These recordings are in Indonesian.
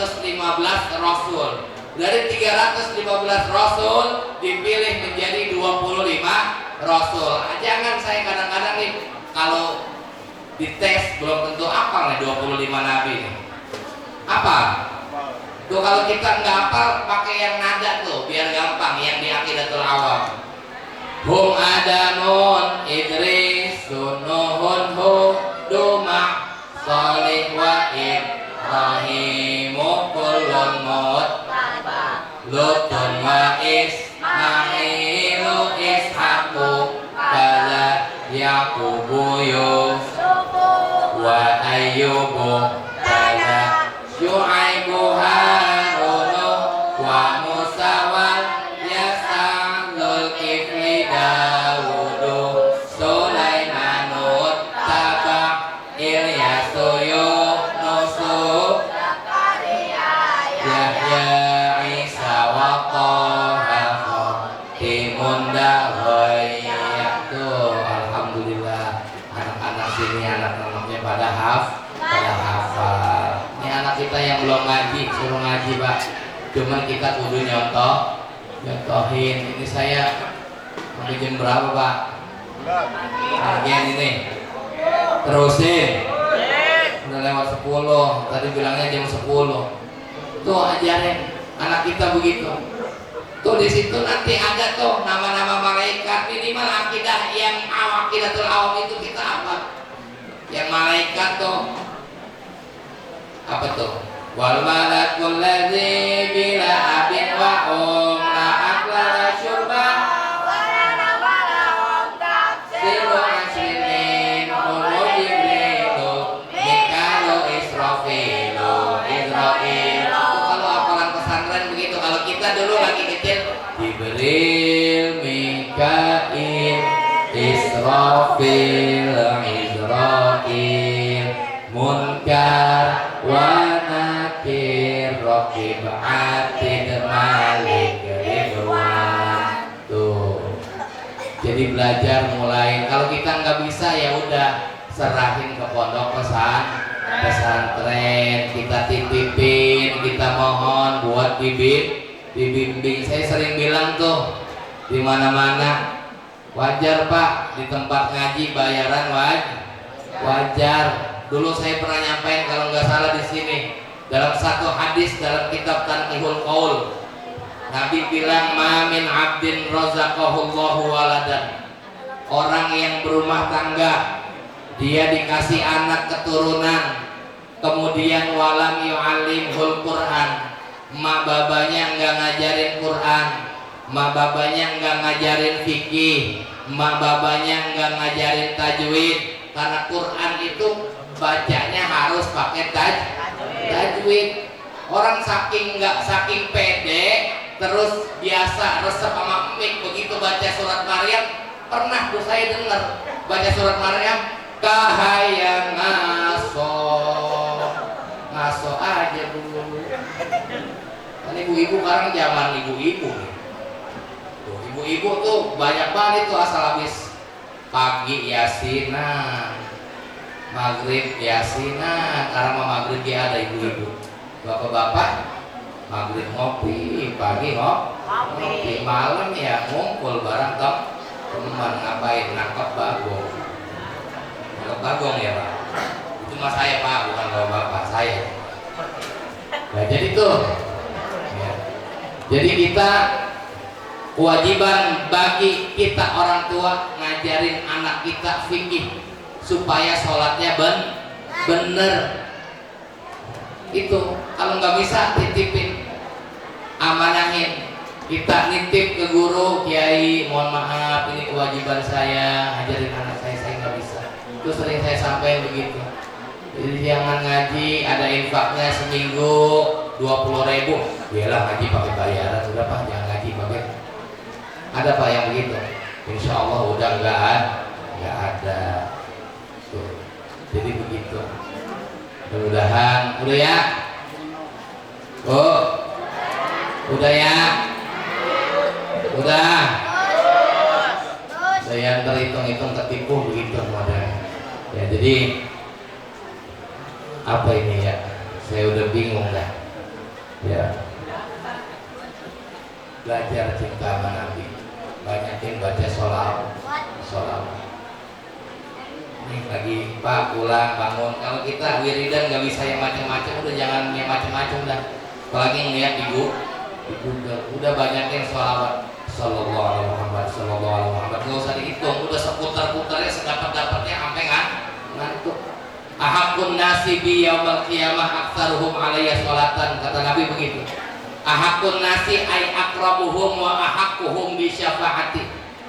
315 rasul. Dari 315 rasul dipilih menjadi 25 rasul. Jangan saya kadang-kadang nih kalau dites belum tentu hafal nih 25 nabi nih. Apa? Tuh kalau kita nggak hafal pakai yang nada tuh biar gampang, yang di Aqidatul Awam. Hum Adamun Idris Nuhun Hud Ma Salih wa Ibrahimu kullun muttaba Lutun wa Ismailu Ishaqu Kala Yaqubu Yusufu wa Ayyubu Kala Syu'aibu Harunu wa Musa wal Yasalul Kifli Dawudu Sulaimanut Taba Ilyasu Yunusu Yahya Isa wa Taha Timun Dawayatu. Alhamdulillah anak-anak sini anak-anaknya pada hafal. Ini anak kita yang belum ngaji suruh ngaji Pak, cuman kita kudu nyontohin. Ini saya sampai jam berapa Pak? Bagian ini terusin udah lewat 10, tadi bilangnya jam 10. Tuh ajarin anak kita begitu. Tuh di situ nanti ada tuh nama-nama malaikat, minimal akidah yang Aqidatul Awam itu kita apa? Yang malaikat tuh apa tuh? Wal malakul ladzi bila abin wa la akla syurba wa la nawala siru asrin wa jibrilu mikalu israfilu Israil. Kalau apalan pesantren begitu. Kalau kita dulu lagi kecil Jibril, Mikail, Israfil, Israil, Munkar wa Nakir, Raqib Atid, Malik, Ridwan. Tuh. Jadi belajar mulai. Kalau kita nggak bisa ya udah serahin ke pondok pesantren, kita titipin, kita mohon buat dibimbing. Saya sering bilang tuh di mana-mana wajar Pak di tempat ngaji bayaran wajar. Dulu saya pernah nyampain kalau nggak salah di sini dalam satu hadis dalam kitab Tanqihul Qaul, Nabi bilang ma min abdin razaqahullahu waladan, orang yang berumah tangga dia dikasih anak keturunan kemudian walam yu'allimhul Quran, mak babanya nggak ngajarin Quran, mak babanya nggak ngajarin fikih, mak babanya nggak ngajarin tajwid. Karena Quran itu bacanya harus pakai tajwid. Orang saking pede terus biasa resep sama mik begitu baca surat Maryam. Pernah tuh saya dengar baca surat Maryam kahaya ngaso aja dulu. Kan ibu-ibu sekarang zaman ibu-ibu. Tuh, ibu-ibu tuh banyak banget tuh asal habis pagi yasinan, maghrib yasinan. Karena mau maghrib ya ada ibu-ibu. Bapak-bapak maghrib ngopi, pagi ngopi, malam ya ngumpul bareng teman ngapain, nangkep bagong ya Pak. Itu mah saya Pak, bukan bapak saya. Nah jadi tuh ya. Jadi kita kewajiban bagi kita orang tua ngajarin anak kita fikih supaya sholatnya bener. Itu kalau nggak bisa titipin, amanahin. Kita nitip ke guru, kiai mohon maaf ini kewajiban saya ngajarin anak saya nggak bisa. Itu sering saya sampaikan begitu. Jadi jangan ngaji ada infaknya seminggu 20.000, biarlah ngaji pakai bayaran, udah Pak jangan ngaji pakai. Ada Pak yang begitu? Insya Allah udah nggak ada. Tuh. Jadi begitu. Mudah-mudahan udah ya. Oh, udah ya. Udah. Saya terhitung-hitung ketipu begitu modalnya. Ya jadi apa ini ya? Saya udah bingung dah. Ya, belajar cinta sama Nabi, banyakin baca sholawat. Nih lagi Pak pulang bangun, kalau kita wiridan nggak bisa yang macam-macam, udah jangan yang macam-macam dah. Apalagi ngeliat ibu udah banyakin sholawat. Sallallahu alaihi Muhammad, sallallahu alaihi Muhammad. Nggak usah dihitung, udah seputar-putarnya sedapat-dapatnya sampai ngantuk. Ahakun nasibi yaumal qiyamah aktsaruhum alayya sholatan, kata Nabi begitu. Ahakun nasi ay akrabuhum wa ahakkuhum bi syafaati.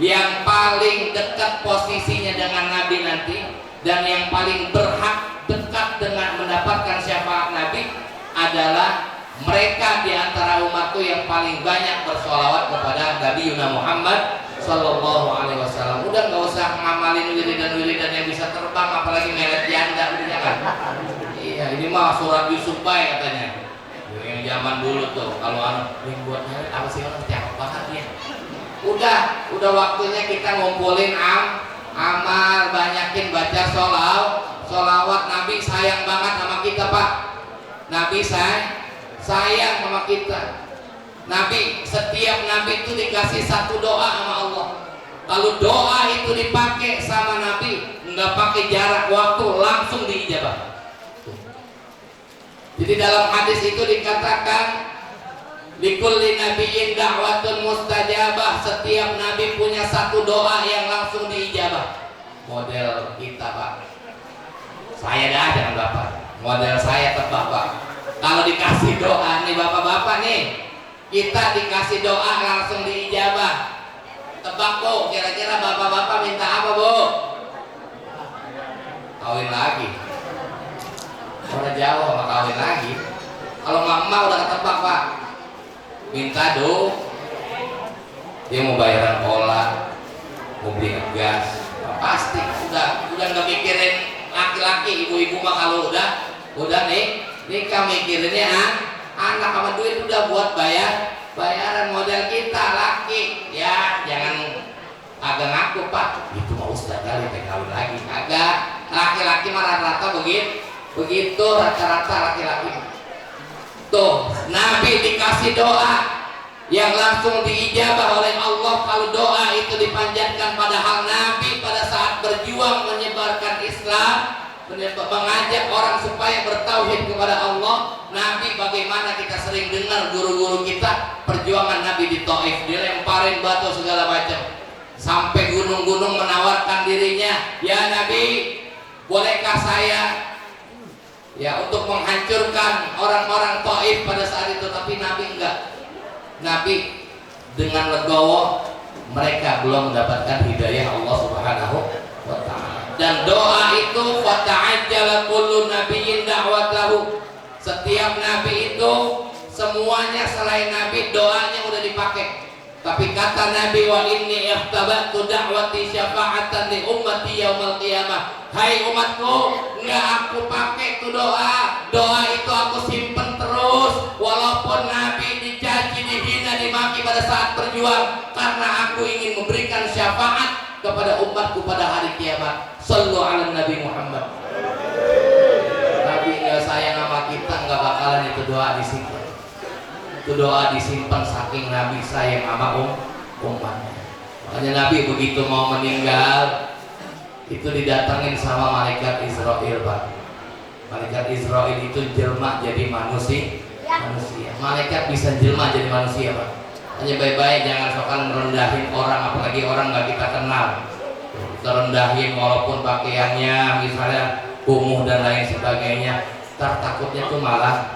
Yang paling dekat posisinya dengan Nabi nanti dan yang paling berhak dekat dengan mendapatkan syafaat Nabi adalah mereka di antara umatku yang paling banyak bersolawat kepada Nabi Yuna Muhammad Sallallahu Alaihi Wasallam. Udah nggak usah ngamalin wiridan yang bisa terbang, apalagi melet janda, udah jangan. Iya, ini mah surat Yusuf Bay katanya. Yang zaman dulu tuh, kalau yang buat melet apa sih orang cakep banget ya. Udah waktunya kita ngumpulin amal, banyakin baca sholawat. Nabi sayang banget sama kita, Pak. Nabi sayang sama kita. Setiap Nabi itu dikasih satu doa sama Allah. Kalau doa itu dipakai sama Nabi, nggak pakai jarak waktu, langsung diijabah. Jadi dalam hadis itu dikatakan likulli nabiyyin da'watun mustajabah. Setiap Nabi punya satu doa yang langsung diijabah. Model kita, Pak. Saya dah, jangan Bapak. Model saya tebak, Pak. Kalau dikasih doa nih bapak-bapak nih, kita dikasih doa langsung diijabah. Tebak Bu, kira-kira bapak-bapak minta apa Bu? Kawin lagi. Orang Jawa sama kawin lagi. Kalau mama udah ketebak Pak, minta dia mau bayaran pola, mau beli gas, pasti udah nggak mikirin laki-laki. Ibu-ibu mah kalau udah nih nikah mikirinnya anak sama duit, udah buat bayaran model kita laki. Ya jangan agak ngaku Pak, itu mau ustaz kali kawin lagi. Agak laki-laki mah rata-rata begitu rata-rata laki-laki. Tuh Nabi dikasih doa yang langsung diijabah oleh Allah. Kalau doa itu dipanjatkan, padahal Nabi pada saat berjuang menyebarkan Islam, mengajak orang supaya bertauhid kepada Allah. Nabi, bagaimana kita sering dengar guru-guru kita perjuangan Nabi di Taif, dilemparin batu segala macam, sampai gunung-gunung menawarkan dirinya, ya Nabi, bolehkah saya untuk menghancurkan orang-orang Taif pada saat itu? Tapi Nabi enggak. Nabi dengan legowo, mereka belum mendapatkan hidayah Allah Subhanahu wa ta'ala. Dan doa itu fata'ajjala kullu nabiyyin da'watahu. Setiap nabi itu semuanya selain Nabi doanya udah dipakai. Tapi kata Nabi, wa inni ihtabatu da'wati syafa'atan li ummati yaumal qiyamah. Hai umatku, enggak aku pakai tuh doa. Doa itu aku simpen terus walaupun Nabi dicaci, dihina, dimaki pada saat berjuang, karena aku ingin memberikan syafaat kepada umatku pada hari kiamat. Sallu ala Nabi Muhammad. Nabi enggak sayang sama kita, enggak bakalan itu doa disimpan. Itu doa disimpan saking Nabi sayang sama umatnya. Makanya Nabi begitu mau meninggal itu didatangin sama malaikat Israel, Pak. Malaikat Israel itu jelma jadi manusia. Malaikat bisa jelma jadi manusia, Pak. Hanya baik-baik, jangan sokan merendahin orang, apalagi orang nggak kita kenal. Kita rendahin walaupun pakaiannya misalnya kumuh dan lain sebagainya. Ntar takutnya tuh malah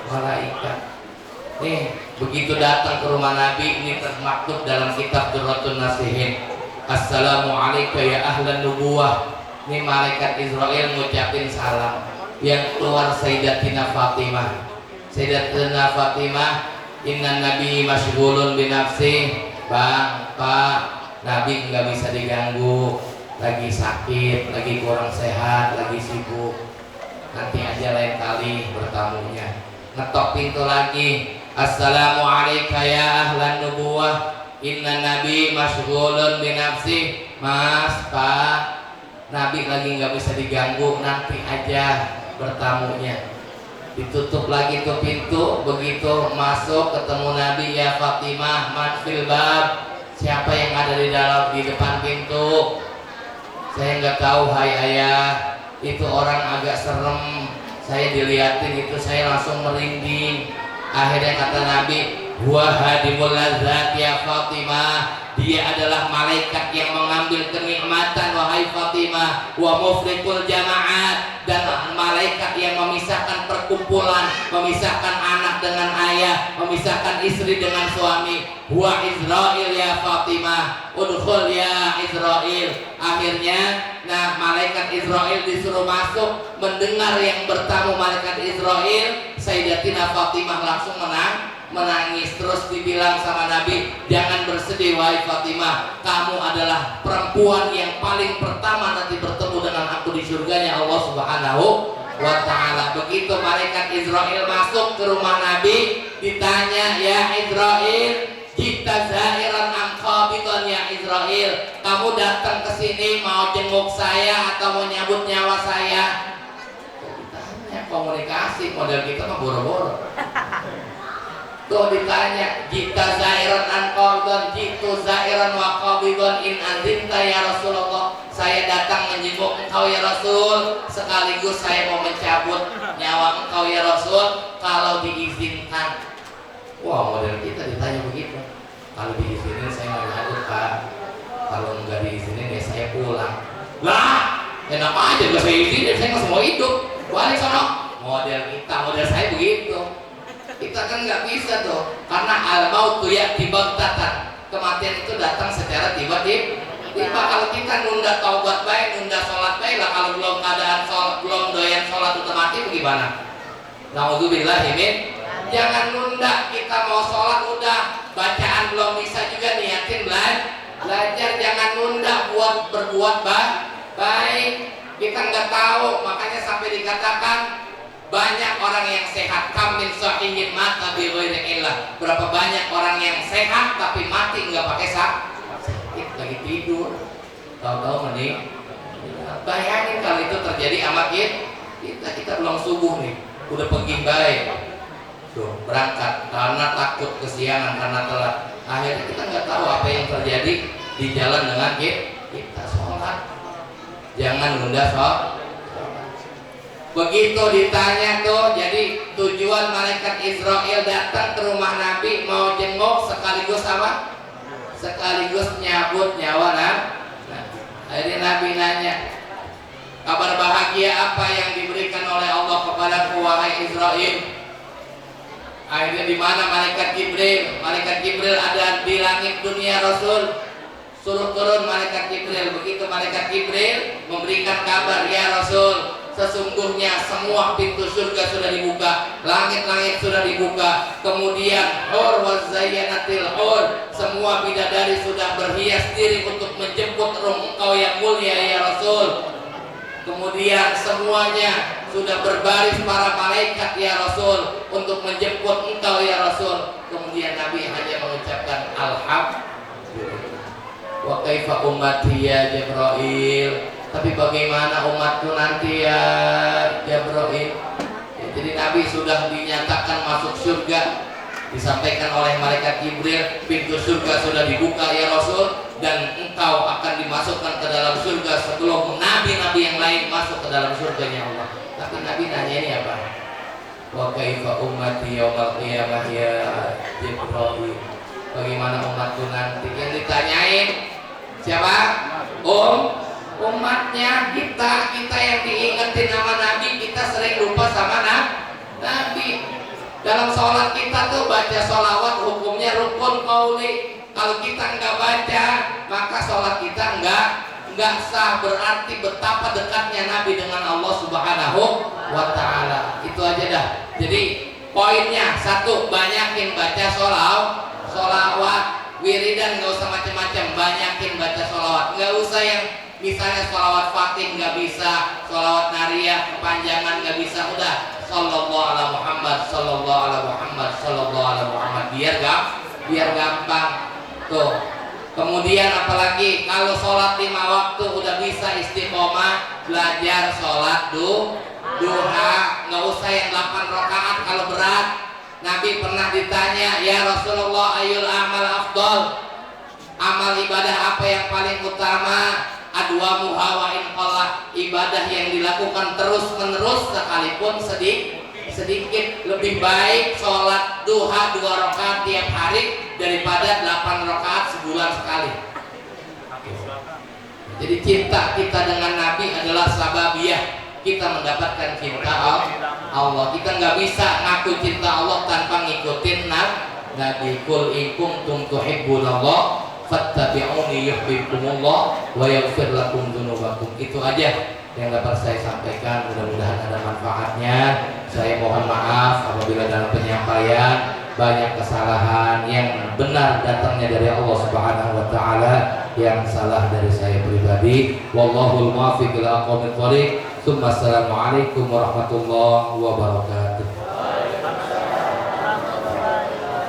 malaikat. Nih, begitu datang ke rumah Nabi, ini termaktub dalam kitab Durratun Nasihin. Assalamualaikum ya ahlan nubuwah. Ini malaikat Israel ngucapin salam. Yang keluar Sayyidatina Fatimah. Sayyidatina Fatimah, inna nabi masyghulun binafsi. Bang, Pak, Nabi nggak bisa diganggu, lagi sakit, lagi kurang sehat, lagi sibuk. Nanti aja lain kali bertamunya. Ngetok pintu lagi. Assalamualaikum ya ahlan nubuwah, inna nabi masyghulun binafsi. Mas, Pak, Nabi lagi nggak bisa diganggu, nanti aja bertamunya. ditutup lagi tuh pintu. Begitu masuk ketemu Nabi, ya Fatimah man fil bab, siapa yang ada di dalam di depan pintu? Saya nggak tahu, hai ayah. Itu orang agak serem, saya dilihatin itu saya langsung merinding. Akhirnya kata Nabi, huwa hadimul ladzat ya Fatimah, dia adalah malaikat yang mengambil kenikmatan wahai Fatimah, wa mufriqul jamaat, dan malaikat yang memisahkan perkumpulan, memisahkan anak dengan ayah, memisahkan istri dengan suami. Huwa Israil ya Fatimah, udkhul ya Israil. Akhirnya nah malaikat Israil disuruh masuk, mendengar yang bertamu malaikat Israil, Sayyidatina Fatimah langsung menangis. Terus dibilang sama Nabi, jangan bersedih wahai Fatimah, kamu adalah perempuan yang paling pertama nanti bertemu dengan aku di surganya Allah Subhanahu wa ta'ala. Begitu malaikat Israil masuk ke rumah Nabi, ditanya, ya Israil, kita zairan am qabidan ya Israil, kamu datang ke sini mau jenguk saya atau mau nyabut nyawa saya? Ditanya, komunikasi model kita mah boro-boro. Tuh ditanya, jita zairan an qabidan, jitu zairan wa qabidan in anzinta ya Rasulullah, saya datang menjenguk engkau ya Rasul, sekaligus saya mau mencabut nyawa engkau ya Rasul, kalau diizinkan. Wah, model kita ditanya begitu. Kalau diizinin saya nggak nyabut Pak, kalau nggak diizinin ya saya pulang. Lah, enak aja nggak saya izinin, saya nggak semua hidup. Balik sono. Model kita, model saya begitu. Kita kan nggak bisa tuh, karena al-mautu ya'ti baghtatan, kematian itu datang secara tiba-tiba. Kalau kita nunda taubat baik, nunda sholat baik lah, kalau belum keadaan sholat, belum doyan sholat udah mati bagaimana? Naudzubillahi min. Jangan nunda, kita mau sholat udah bacaan belum bisa juga niatin belajar. Jangan nunda buat berbuat baik. Kita nggak tahu, makanya sampai dikatakan banyak orang yang sehat, kamil sahihin mata bi ghairi illah. Berapa banyak orang yang sehat tapi mati nggak pakai sakit, lagi tidur, tahu-tahu mending. Bayangin kalau itu terjadi sama kita belum subuh nih, udah pergi baik. Tuh, berangkat karena takut kesiangan, karena telat. Akhirnya kita nggak tahu apa yang terjadi di jalan dengan kita sholat. Jangan nunda sholat. Begitu ditanya tuh, jadi tujuan malaikat Israel datang ke rumah Nabi mau jenguk sekaligus apa? Sekaligus nyabut nyawa Nabi. Akhirnya Nabi nanya, kabar bahagia apa yang diberikan oleh Allah kepadaku wahai Israel? Akhirnya di mana malaikat Jibril? Malaikat Jibril ada di langit dunia Rasul. Suruh turun malaikat Jibril. Begitu malaikat Jibril memberikan kabar, ya Rasul, sesungguhnya semua pintu surga sudah dibuka, langit-langit sudah dibuka, kemudian hur wa zayyanatil hur, semua bidadari sudah berhias diri untuk menjemput roh engkau yang mulia ya Rasul. Kemudian semuanya sudah berbaris para malaikat ya Rasul untuk menjemput engkau ya Rasul. Kemudian Nabi hanya mengucapkan alhamdulillah. Wa kaifa ummati ya Jibril, tapi bagaimana umatku nanti ya Jibril? Jadi Nabi sudah dinyatakan masuk surga, disampaikan oleh malaikat Jibril, pintu surga sudah dibuka ya Rasul, dan engkau akan dimasukkan ke dalam surga sebelum nabi-nabi yang lain masuk ke dalam surganya Allah. Tapi Nabi nanya ini apa? Wa kaifa ummati yaumal qiyamah ya Jibril, bagaimana umatku nanti? Yang ditanyain siapa? Umatnya kita yang diingetin nama Nabi, kita sering lupa sama Nabi. Dalam sholat kita tuh baca sholawat hukumnya rukun qauli. Kalau kita nggak baca, maka sholat kita nggak sah. Berarti betapa dekatnya Nabi dengan Allah Subhanahu wa ta'ala. Itu aja dah. Jadi poinnya satu, banyakin baca sholawat. Wiridan nggak usah macam-macam, banyakin baca sholawat. Nggak usah yang misalnya sholawat Fatih nggak bisa, sholawat nariyah kepanjangan nggak bisa. Udah sallallahu ala Muhammad, sallallahu ala Muhammad, sallallahu ala Muhammad, biar gampang tuh. Kemudian apalagi kalau sholat 5 waktu udah bisa istiqomah, belajar sholat duha, nggak usah yang 8 rakaat kalau berat. Nabi pernah ditanya, ya Rasulullah, ayul amal afdol, amal ibadah apa yang paling utama? Adwa muhawain qalla, ibadah yang dilakukan terus menerus sekalipun sedikit. Lebih baik sholat duha 2 rakaat tiap hari daripada 8 rakaat sebulan sekali. Jadi cinta kita dengan Nabi adalah sababiyah kita mendapatkan cinta Allah. Kita nggak bisa ngaku cinta Allah tanpa ngikutin Nabi. Qul in kuntum tuhibbunallah fattabi'uni yuhibbukumullah wa yaghfir lakum dzunubakum. Itu aja yang dapat saya sampaikan. Mudah-mudahan ada manfaatnya. Saya mohon maaf apabila dalam penyampaian banyak kesalahan. Yang benar datangnya dari Allah Subhanahu wa taala, yang salah dari saya pribadi. Wallahul muwaffiq ila aqwamit thoriq. Assalamualaikum warahmatullahi wabarakatuh.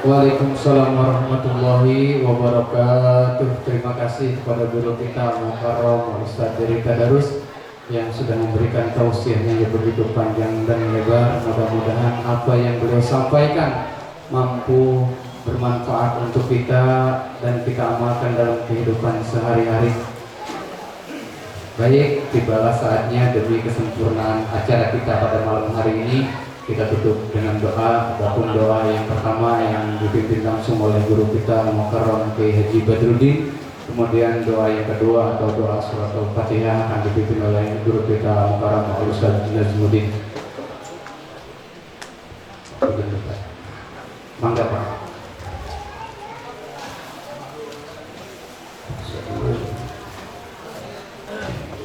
Waalaikumsalam warahmatullahi wabarakatuh. Terima kasih kepada guru kita Mukarram Ustaz dari Tadarus yang sudah memberikan tausiahnya yang begitu panjang dan lebar. Mudah-mudahan apa yang beliau sampaikan mampu bermanfaat untuk kita dan kita amalkan dalam kehidupan sehari-hari. Baik, tibalah saatnya demi kesempurnaan acara kita pada malam hari ini. Kita tutup dengan doa. Adapun doa yang pertama yang dipimpin langsung oleh guru kita Mukarram Kiai Haji Badruddin. Kemudian doa yang kedua atau doa surat Al-Fatihah akan dipimpin oleh guru kita Mukarram Ustaz Nazmuddin. Mangga Pak.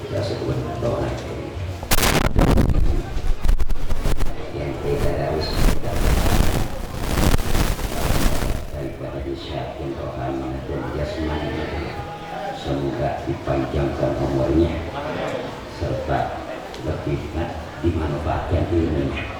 Kita sebut doa yang tidak harus daripada disyakin rohani dan jasmani. Semoga dipanjangkan umurnya serta lebih dimanfaatkan ilmunya.